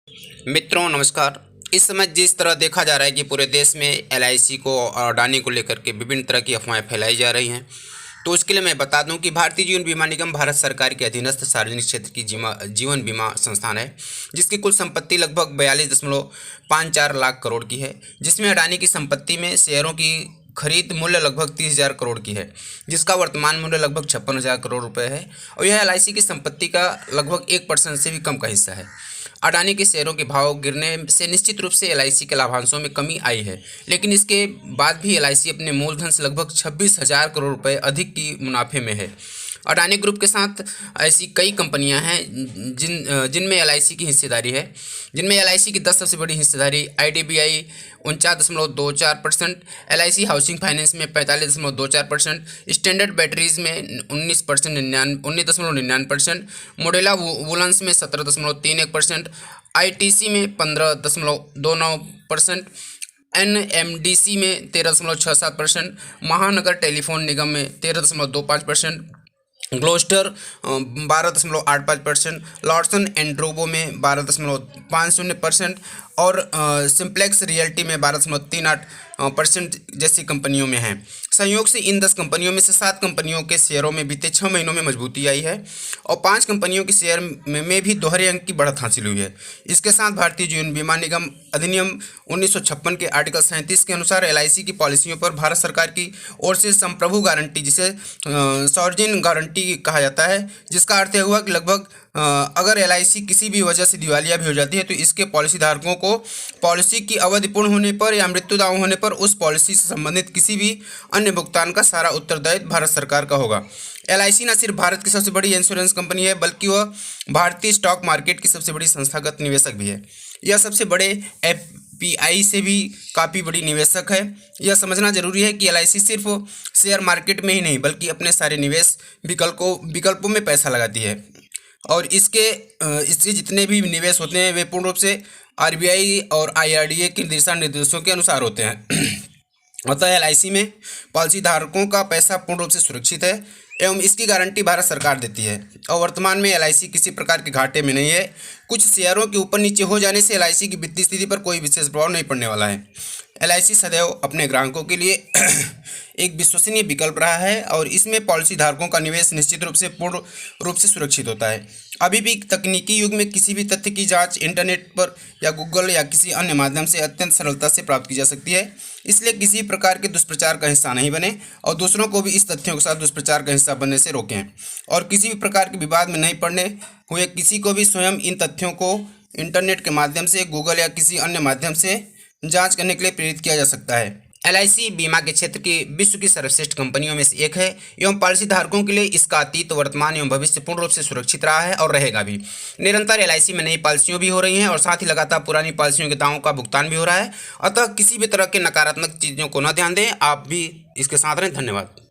मित्रों नमस्कार। इस समय जिस तरह देखा जा रहा है कि पूरे देश में एलआईसी को और अडानी को लेकर के विभिन्न तरह की अफवाहें फैलाई जा रही हैं, तो उसके लिए मैं बता दूं कि भारतीय जीवन बीमा निगम भारत सरकार के अधीनस्थ सार्वजनिक क्षेत्र की जीवन बीमा संस्थान है, जिसकी कुल संपत्ति लगभग 42.54 लाख करोड़ की है, जिसमें अडानी की संपत्ति में शेयरों की खरीद मूल्य लगभग 30,000 करोड़ की है, जिसका वर्तमान मूल्य लगभग 56,000 करोड़ रुपए है और यह एलआईसी की संपत्ति का लगभग 1% से भी कम का हिस्सा है। अडानी के शेयरों के भाव गिरने से निश्चित रूप से एलआईसी के लाभांशों में कमी आई है, लेकिन इसके बाद भी एलआईसी अपने मूलधन से लगभग 26,000 करोड़ रुपए अधिक की मुनाफे में है। अडानी ग्रुप के साथ ऐसी कई कंपनियां हैं जिनमें एलआईसी की हिस्सेदारी है, जिनमें एलआईसी की 10 सबसे बड़ी हिस्सेदारी आईडीबीआई 49.24%, एलआईसी हाउसिंग फाइनेंस में 45.24%, स्टैंडर्ड बैटरीज में 19.99%, मोडेला वुलन्स में 17.31%, आईटीसी में 15.29%, एनएमडीसी में 13.67%, महानगर टेलीफोन निगम में 13.25%, ग्लोस्टर 12.85%, लॉर्सन एंड ट्रूबो में 12.50% और सिंप्लेक्स रियल्टी में 12.38% जैसी कंपनियों में हैं। संयोग से इन 10 कंपनियों में से 7 कंपनियों के शेयरों में बीते 6 महीनों में मजबूती आई है और 5 कंपनियों के शेयर में भी दोहरे अंक की बढ़त हासिल हुई है। इसके साथ भारतीय जीवन बीमा निगम अधिनियम 1956 के आर्टिकल 37 के अनुसार एलआईसी की पॉलिसियों पर भारत सरकार की ओर से संप्रभु गारंटी, जिसे सॉवरेन गारंटी कहा जाता है, जिसका अर्थ हुआ कि लगभग अगर एलआईसी किसी भी वजह से दिवालिया भी हो जाती है तो इसके पॉलिसी धारकों को पॉलिसी की अवधि पूर्ण होने पर या मृत्यु दाव होने पर उस पॉलिसी से संबंधित किसी भी अन्य भुगतान का सारा उत्तरदायित्व भारत सरकार का होगा। एलआईसी न सिर्फ भारत की सबसे बड़ी इंश्योरेंस कंपनी है, बल्कि वह भारतीय स्टॉक मार्केट की सबसे बड़ी संस्थागत निवेशक भी है। यह सबसे बड़े एफपीआई से भी काफ़ी बड़ी निवेशक है। यह समझना जरूरी है कि एलआईसी सिर्फ शेयर मार्केट में ही नहीं बल्कि अपने सारे निवेश विकल्पों में पैसा लगाती है और इसके जितने भी निवेश होते हैं वे पूर्ण रूप से आरबीआई और आईआरडीए के दिशा निर्देशों के अनुसार होते हैं। अतः एलआईसी में पॉलिसी धारकों का पैसा पूर्ण रूप से सुरक्षित है एवं इसकी गारंटी भारत सरकार देती है और वर्तमान में एलआईसी किसी प्रकार के घाटे में नहीं है। कुछ शेयरों के ऊपर नीचे हो जाने से एलआईसी की वित्तीय स्थिति पर कोई विशेष प्रभाव नहीं पड़ने वाला है। एलआईसी सदैव अपने ग्राहकों के लिए एक विश्वसनीय विकल्प रहा है और इसमें पॉलिसी धारकों का निवेश निश्चित रूप से पूर्ण रूप से सुरक्षित होता है। अभी भी तकनीकी युग में किसी भी तथ्य की जांच इंटरनेट पर या गूगल या किसी अन्य माध्यम से अत्यंत सरलता से प्राप्त की जा सकती है, इसलिए किसी प्रकार के दुष्प्रचार का हिस्सा नहीं बने और दूसरों को भी इस तथ्यों के साथ दुष्प्रचार का हिस्सा बनने से रोकें और किसी भी प्रकार के विवाद में नहीं पड़ने हुए किसी को भी स्वयं इन तथ्यों को इंटरनेट के माध्यम से, गूगल या किसी अन्य माध्यम से जांच करने के लिए प्रेरित किया जा सकता है। एलआईसी बीमा के क्षेत्र की विश्व की सर्वश्रेष्ठ कंपनियों में से एक है एवं पॉलिसी धारकों के लिए इसका अतीत, वर्तमान एवं भविष्य पूर्ण रूप से सुरक्षित रहा है और रहेगा भी। निरंतर एलआईसी में नई पॉलिसियां भी हो रही हैं और साथ ही लगातार पुरानी पॉलिसियों के दावों का भुगतान भी हो रहा है। अतः किसी भी तरह के नकारात्मक चीज़ों को न ध्यान दें, आप भी इसके साथ रहें। धन्यवाद।